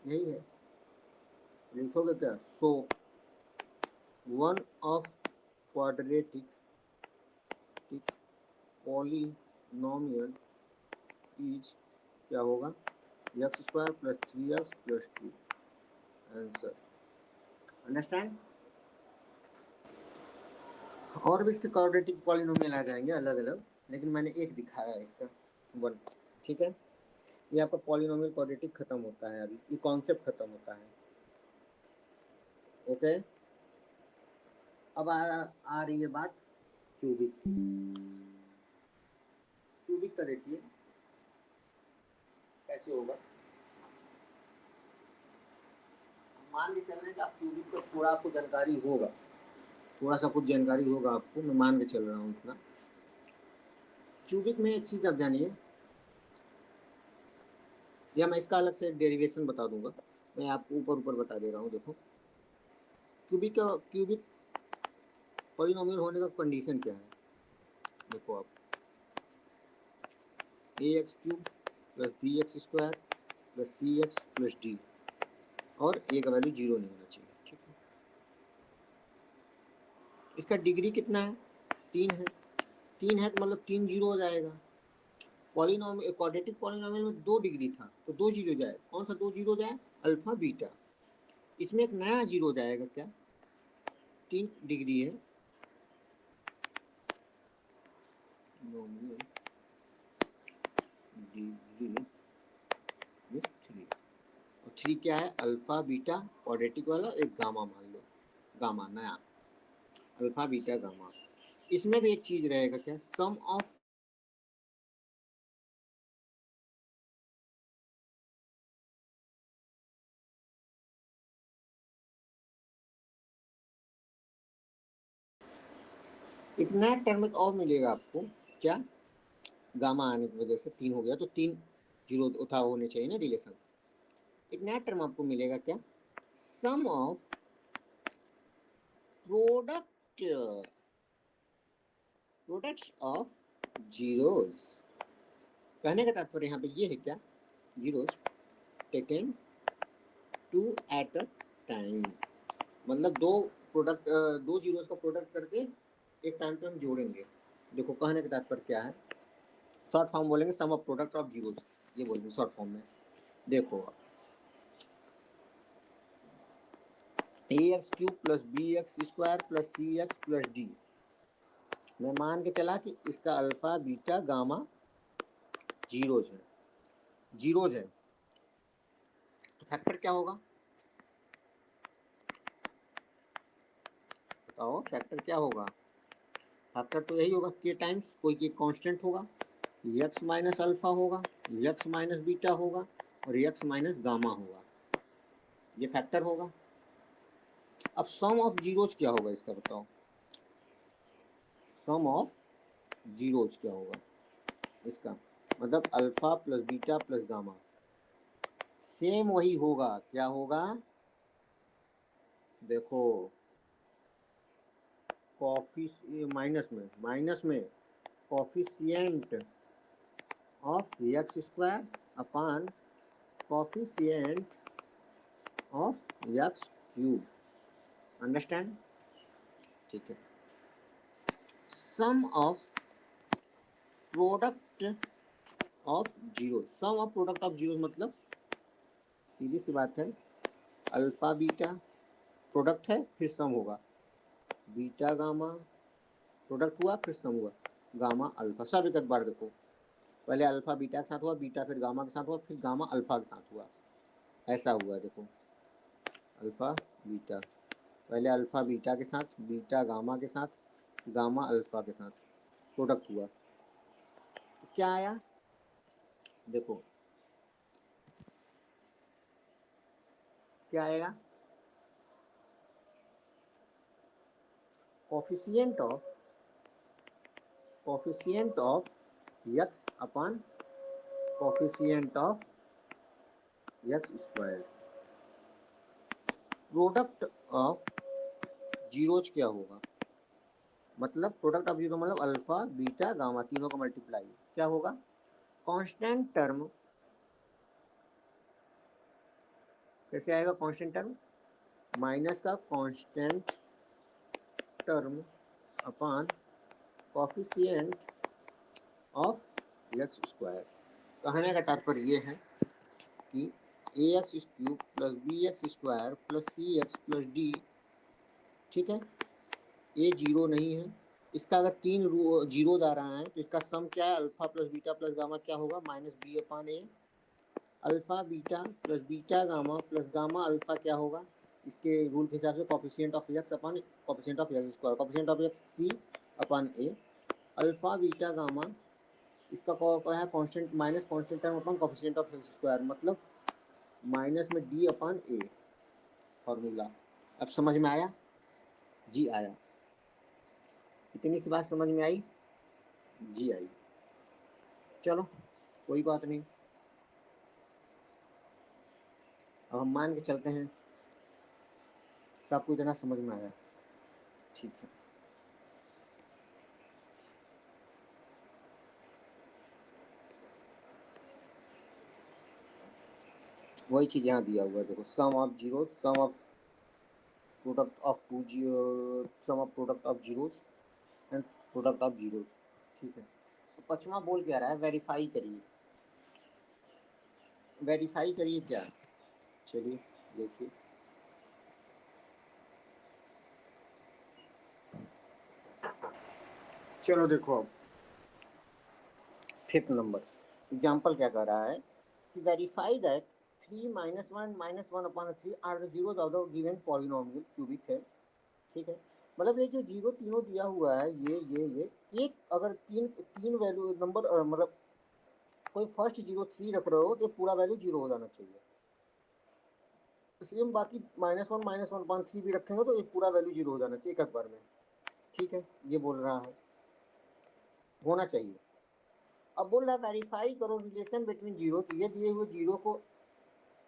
यही है। लिखोगे क्या, so one of quadratic polynomial is क्या होगा, x square plus 3x plus 2, answer. Understand. और भी इसके क्वाड्रेटिक पॉलिनोमियल आ जाएंगे अलग अलग, लेकिन मैंने एक दिखाया है इसका 1। ठीक है, ये आपका पॉलिनोमियल क्वाड्रेटिक खत्म होता है, अभी ये कॉन्सेप्ट खत्म होता है। ओके, अब आ रही है बात क्यूबिक। क्यूबिक का देखिए कैसे होगा। मान के चल रहे हैं कि आप क्यूबिक का थोड़ा आपको जानकारी होगा, थोड़ा सा कुछ जानकारी होगा आपको, मैं मान के चल रहा हूँ इतना। क्यूबिक में एक चीज़ आप जानिए, या मैं इसका अलग से एक डेरिवेशन बता दूंगा, मैं आपको ऊपर ऊपर बता दे रहा हूँ। देखो क्यूबिक पॉलिनोमियल होने का कंडीशन क्या है, देखो आप a x cube plus b x square plus c x plus d, और ए का वैल्यू 0 नहीं होना चाहिए। ठीक है, इसका डिग्री कितना है, 3 है। 3 है तो मतलब 3 जीरो हो जाएगा। पॉलिनोमियल क्वाड्रेटिक पॉलिनोमियल में 2 डिग्री था तो 2 जीरो जाए, कौन सा 2 जीरो जाए, अल्फा बीटा। इसमें एक नया जीरो जाएगा, क्या 3 डिग्री है, डिग्री में 3, और 3 क्या है, अल्फा बीटा क्वाड्रेटिक वाला, एक गामा मान लो, गामा नया अल्फा बीटा गामा। इसमें भी एक चीज रहेगा, क्या, सम ऑफ एक नया टर्म और मिलेगा आपको, क्या, गामा आने की वजह से 3 हो गया तो 3 जीरो उठा होने चाहिए ना रिलेशन। एक नया टर्म आपको मिलेगा, क्या, sum of products of zeros. कहने का तात्पर्य यहाँ पे ये है, क्या, zeros taken two at a time, मतलब दो जीरोस का प्रोडक्ट करके एक टाइम पे हम जोड़ेंगे। देखो कहने का तात्पर्य क्या है, शॉर्ट फॉर्म बोलेंगे sum of product of zeros, ये बोलेंगे शॉर्ट फॉर्म में। देखो a x cube plus b x square plus c x plus d, मैं मान के चला कि इसका अल्फा बीटा गामा जीरोज है, तो फैक्टर क्या होगा, बताओ फैक्टर क्या होगा। फैक्टर तो यही होगा, के टाइम्स कोई के कांस्टेंट होगा, एक्स माइनस अल्फा होगा, एक्स माइनस बीटा होगा, और एक्स माइनस गामा होगा, ये फैक्टर होगा। अब सम ऑफ जीरोज क्या होगा इसका, बताओ सम ऑफ जीरोज क्या होगा इसका, मतलब alpha plus beta plus gamma, same वही होगा, क्या होगा, देखो माइनस में coefficient of x square upon coefficient of x cube. Understand. ठीक है, sum of product of zero, sum of product of zero मतलब सीधी सी बात है, अल्फा बीटा प्रोडक्ट है फिर सम होगा, बीटा गामा प्रोडक्ट हुआ फिर सम हुआ, गामा अल्फा, सब एक बार देखो, पहले अल्फा बीटा के साथ हुआ, बीटा फिर गामा के साथ हुआ, फिर गामा अल्फा के साथ हुआ, ऐसा हुआ। देखो अल्फा बीटा, पहले अल्फा बीटा के साथ, बीटा गामा के साथ, गामा अल्फा के साथ प्रोडक्ट हुआ, तो क्या आया देखो, क्या आएगा, coefficient of x upon coefficient of x square, product of zeros क्या होगा, मतलब प्रोडक्ट ऑफ जीरो मतलब अल्फा बीटा गामा तीनों का मल्टीप्लाई, क्या होगा, कांस्टेंट टर्म, कैसे आएगा कांस्टेंट टर्म, माइनस का constant term upon coefficient of x square. कहने का तात्पर्य ये है कि a x cube plus b x square plus c x plus d, ठीक है, ये जीरो नहीं है, इसका अगर तीन जीरो आ रहा है तो इसका सम क्या है, alpha plus beta plus gamma क्या होगा, minus b upon a, alpha beta plus beta gamma plus gamma alpha क्या होगा, इसके रूल के हिसाब से coefficient of x upon coefficient of x square, coefficient of x c upon a, alpha beta gamma इसका क्या है constant minus constant term upon coefficient of x square, मतलब माइनस में डी अपान ए फॉर्मूला। अब समझ में आया, जी आया, इतनी सी बात समझ में आई, जी आई, चलो कोई बात नहीं, अब हम मान के चलते हैं कि आपको इतना समझ में आया, ठीक है। वही चीज़ यहाँ दिया हुआ है, देखो sum of zero, sum of product of two zero, sum of product of zeros and product of zeros, ठीक है। तो पचवा बोल क्या रहा है, वेरीफाई करिए, वेरीफाई करिए क्या, चलिए देखिए, चलो देखो अब फिफ्थ नंबर एग्जाम्पल क्या कर रहा है कि verify that 3 minus one upon 3 are the zeros of the given polynomial cubic है, ठीक है। मतलब ये जो जीरो तीनों दिया हुआ है, ये एक अगर तीन तीन वैल्यू नंबर मतलब कोई फर्स्ट जीरो 3 रख रहे हो तो पूरा वैल्यू जीरो हो जाना चाहिए, सेम बाकी माइनस वन अपॉन 3 भी रखेंगे तो ये पूरा वैल्यू जीरो हो जाना चाहिए एक बार में, ठीक है, ये बोल रहा है होना चाहिए। अब बोल रहा है वेरीफाई करो रिलेशन बिटवीन जीरो, ये दिए हुए जीरो को,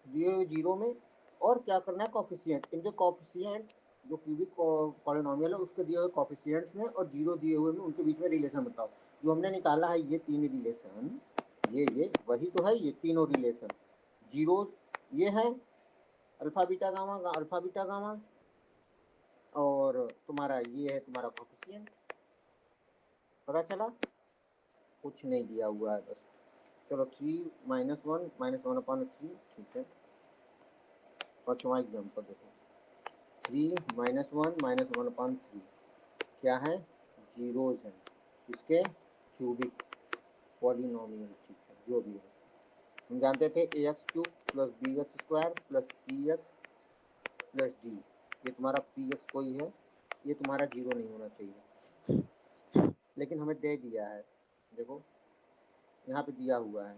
दिए हुए जीरो में और क्या करना है कोफिशिएंट, इनके कोफिशिएंट जो क्यूबिक पॉलिनोमियल है उसके दिए हुए कोफिशिएंट्स में और जीरो दिए हुए में उनके बीच में रिलेशन बताओ। जो हमने निकाला है ये तीन रिलेशन, ये वही तो है, ये तीनों रिलेशन जीरो, ये है अल्फा बीटा गामा और तुम्हारा ये है तुम्हारा कोफिशिएंट, पता चला, कुछ नहीं दिया हुआ है बस। चलो 3 माइनस वन अपॉन 3, ठीक है। पाँचवा एग्जाम्पल देखो, 3 माइनस वन अपॉन 3 क्या है, जीरोज हैं, इसके क्यूबिक पॉलिनोमियल, ठीक है, जो भी है। हम जानते थे a x cube plus b x square plus c x plus d, ये तुम्हारा पी एक्स कोई है, ये तुम्हारा जीरो नहीं होना चाहिए, लेकिन हमें दे दिया है, देखो यहाँ पे दिया हुआ है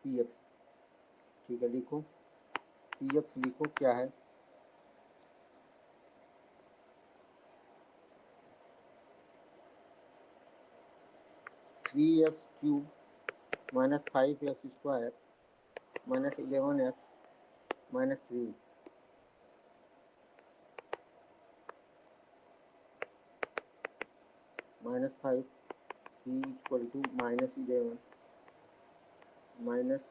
पी एक्स, ठीक है, लिखो पी एक्स, लिखो क्या है, three x cube minus 5x स्क्वायर minus 11x minus 3, minus 5 c equal to minus 11 minus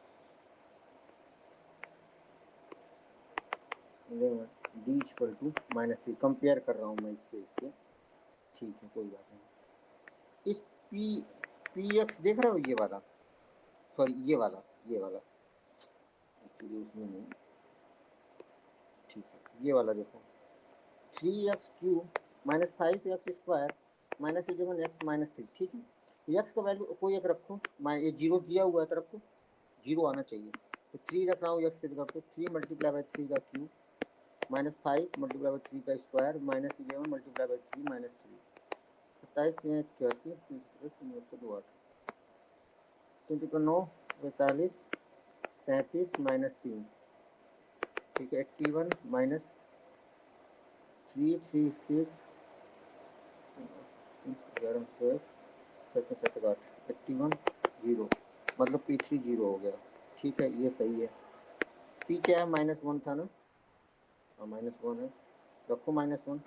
11 d equal to minus 3, compare कर रहा हूँ मैं इससे, ठीक है, कोई बात नहीं। इस पी एक्स देख रहे हो, ये वाला, सॉरी ये वाला एक्चुअली उसमें नहीं, ठीक है, ये वाला देखो 3x क्यूब माइनस 5x स्क्वायर माइनस 11x माइनस 3, ठीक है। यक्स का वैल्यू कोई एक रखो, ये जीरो दिया हुआ है तो रखो, जीरो आना चाहिए। तो 3 रख रहा हूँ यक्स की जगह पे, 3 मल्टीप्लाई बाई 3 का क्यूब माइनस 5 मल्टीप्लाई बाई 3 का square minus 11 multiply by 3 minus 3, 27 3 81 3 8 3 9 45 33 minus 3, ठीक है 81 माइनस 336 11 8 81 जीरो, मतलब P3 जीरो हो गया। ठीक है ये सही है। P क्या है, -1 था ना, हाँ -1 है, रखो -1,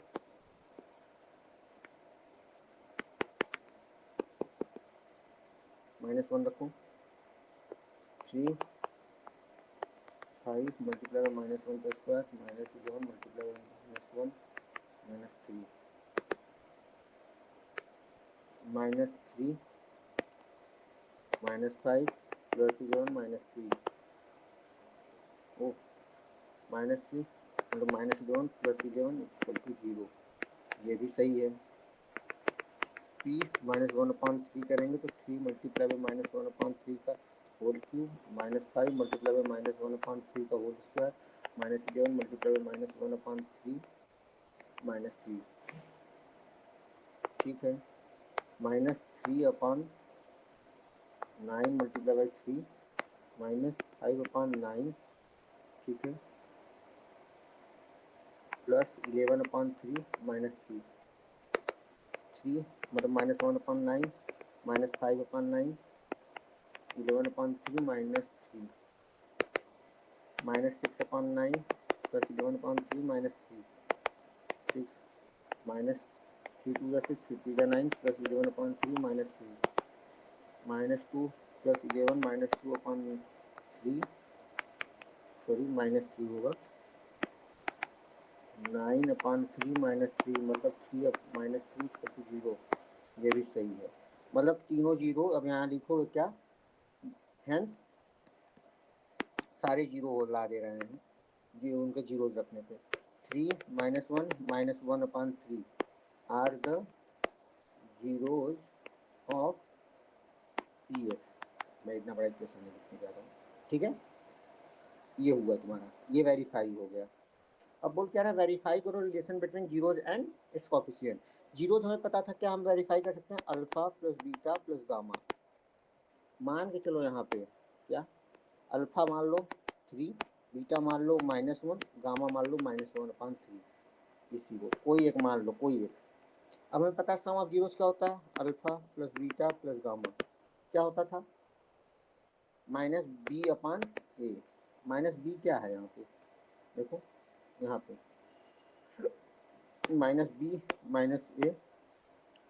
-1 रखो। 3 5 मल्टीप्लाई बाई -1 का square minus 11 multiply by -1 minus 3 -3 -5 plus 11 -3, ओ -3 मतलब -11 प्लस 11 इक्वल टू 0, ये भी सही है। P -1/3 करेंगे तो 3 मल्टीप्लाई बाई -1/3 का होल क्यूब -5 मल्टीप्लाई बाई -1/3 का होल स्क्वायर -11 मल्टीप्लाई बाई -1/3 -3, ठीक है -3/9 मल्टीप्लाई बाई 3 -5/9, ठीक है प्लस 11/3 -3, 3 मतलब -1/9 -5/9 11/3 -3 -6/9 प्लस 11/3 -3 6 माइनस 3 2 का 6 3 का 9 प्लस 11/3 -3 -2 प्लस 11 -2/3 सॉरी -3 होगा 9/3 -3 मतलब 3 -3 0, ये भी सही है। मतलब तीनों जीरो अब यहाँ लिखोगे क्या, हेंस सारे जीरो ला दे रहे हैं जी उनके जीरो रखने पे। 3 -1 -1/3 are the zeros of px, मैं इतना बड़ा क्वेश्चन नहीं लिखने जा रहा हूँ, ठीक है ये हुआ तुम्हारा, ये वेरीफाई हो गया। अब बोल क्या रहा है, वेरीफाई करो relation between zeros and it's coefficient. Zeros हमें पता था क्या, हम वेरीफाई कर सकते हैं alpha plus beta plus gamma. मान के चलो यहाँ पे क्या, अल्फा मान लो 3, बीटा मान लो -1, गामा मान लो -1/3, इसी को कोई एक मान लो, कोई एक। अब हमें पता है सम ऑफ जीरोज क्या होता है, alpha plus beta plus gamma क्या होता था, -b/a। -b क्या है यहाँ पे, देखो यहाँ पे -b -a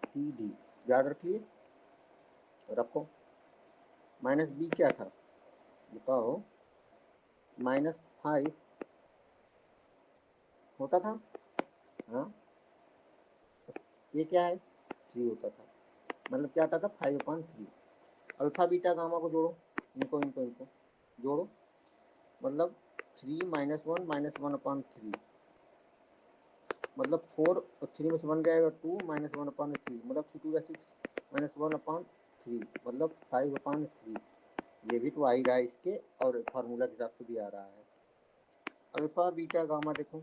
CD, याद रख लिए, रखो। -b क्या था बताओ, -5 होता था, हाँ ये क्या है 3 होता था, मतलब क्या आता था 5/3। अल्फा बीटा गामा को जोड़ो, इनको इनको इनको जोड़ो, मतलब 3 -1 -1/3 मतलब 4 और 3 में से 1 जाएगा 2 -1/3 मतलब 3 2 6 -1/3 मतलब 5/3, ये भी तो आएगा इसके और फार्मूला के हिसाब से भी आ रहा है। अल्फा बीटा गामा देखो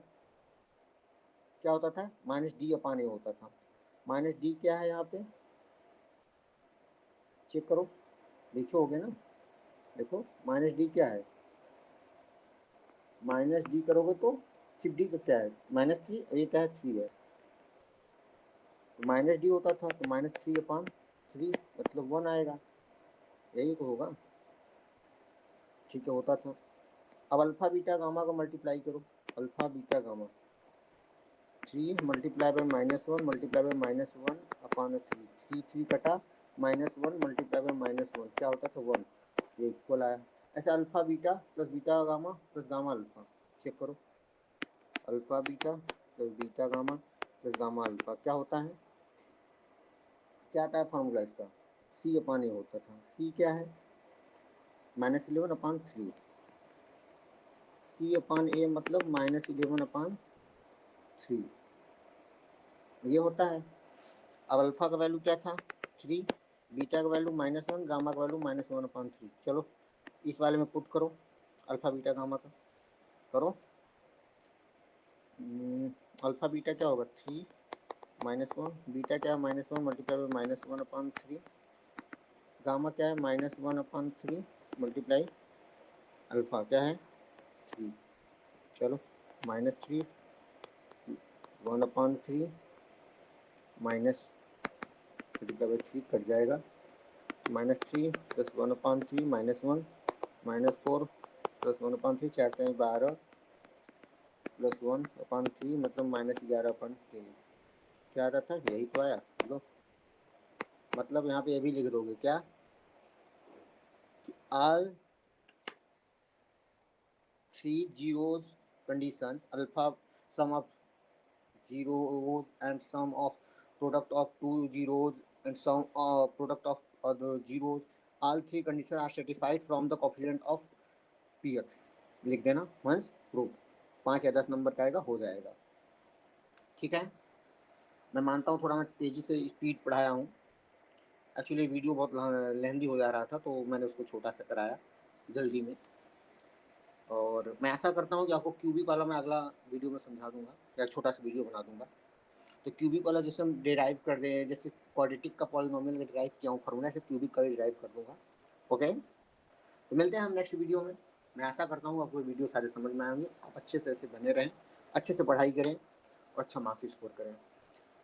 क्या होता था, -d/a होता था। -d क्या है यहाँ पे चेक करो, लिखे होगे ना, देखो -d क्या है, -d करोगे तो सिर्फ d का क्या है -3 और ये क्या है 3 है, -d होता था तो -3/3 मतलब 1 आएगा, यही तो होगा, ठीक है होता था। अब अल्फा बीटा गामा का मल्टीप्लाई करो, alpha beta gamma 3 multiply by -1 multiply by -1/3, 3 3 कटा -1 मल्टीप्लाई बाई -1 क्या होता था 1, ये इक्वल आया। ऐसे alpha beta plus beta gamma plus gamma alpha check करो, alpha beta plus beta gamma plus gamma alpha क्या होता है, क्या आता है फॉर्मूला इसका, C/A होता था। C क्या है -11/3, C/A मतलब -11/3 ये होता है। अब अल्फा का वैल्यू क्या था 3, बीटा का वैल्यू -1, गामा का वैल्यू -1/3। चलो इस वाले में पुट करो अल्फा बीटा गामा का, करो। अल्फा बीटा क्या होगा 3 -1, बीटा क्या है -1 मल्टीप्लाई बाई -1/3, गामा क्या है -1/3 मल्टीप्लाई अल्फा क्या है 3। चलो -3 1/3 माइनस मल्टीप्लाई बाई 3 कट जाएगा, -3 + 1/3 -1 -4 + 1/3 4 × 12 + 1/3 मतलब -11/3। क्या आता था, यही तो आया। लो मतलब यहाँ पे ये भी लिख दोगे क्या, all 3 zeros conditions alpha sum of zeros and sum of product of 2 zeros and sum product of other zeros, all 3 conditions are satisfied from the coefficient of px। लिख देना once proved। 5 या 10 नंबर का आएगा, हो जाएगा। ठीक है, मैं मानता हूँ थोड़ा मैं तेज़ी से स्पीड पढ़ाया हूँ, एक्चुअली वीडियो बहुत लेंदी हो जा रहा था तो मैंने उसको छोटा सा कराया जल्दी में। और मैं ऐसा करता हूँ कि आपको क्यूबिक वाला मैं अगला वीडियो में समझा दूंगा या छोटा सा वीडियो बना दूंगा। तो क्यूबिक वाला जैसे हम डिराइव कर दें, जैसे क्वाड्रेटिक का पॉलिनोमियल में डिराइव किया हूँ फॉर्मूला, से क्यूबिक का डिराइव कर दूंगा। ओके, तो मिलते हैं हम नेक्स्ट वीडियो में। मैं ऐसा करता हूँ आपको वीडियो सारे समझ में आएंगे, आप अच्छे से ऐसे बने रहें, अच्छे से पढ़ाई करें और अच्छा मार्क्स स्कोर करें।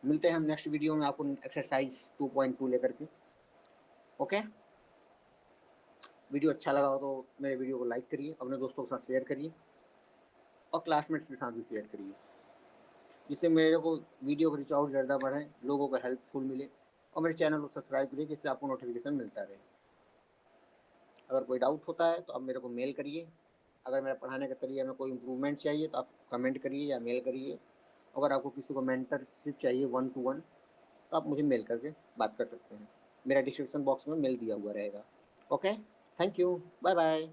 मिलते हैं हम नेक्स्ट वीडियो में आपको एक्सरसाइज 2.2 लेकर के। ओके, वीडियो अच्छा लगा हो तो मेरे वीडियो को लाइक करिए, अपने दोस्तों के साथ शेयर करिए और क्लासमेट्स के साथ भी शेयर करिए, जिससे मेरे को वीडियो को रीच आउट ज़्यादा बढ़े, लोगों को हेल्पफुल मिले। और मेरे चैनल को सब्सक्राइब करिए जिससे आपको नोटिफिकेशन मिलता रहे। अगर कोई डाउट होता है तो आप मेरे को मेल करिए। अगर मेरा पढ़ाने के तरीके में कोई इम्प्रूवमेंट चाहिए तो आप कमेंट करिए या मेल करिए। अगर आपको किसी को मेंटरशिप चाहिए 1-to-1 तो आप मुझे मेल करके बात कर सकते हैं। मेरा डिस्क्रिप्शन बॉक्स में मेल दिया हुआ रहेगा। Okay, thank you, bye bye.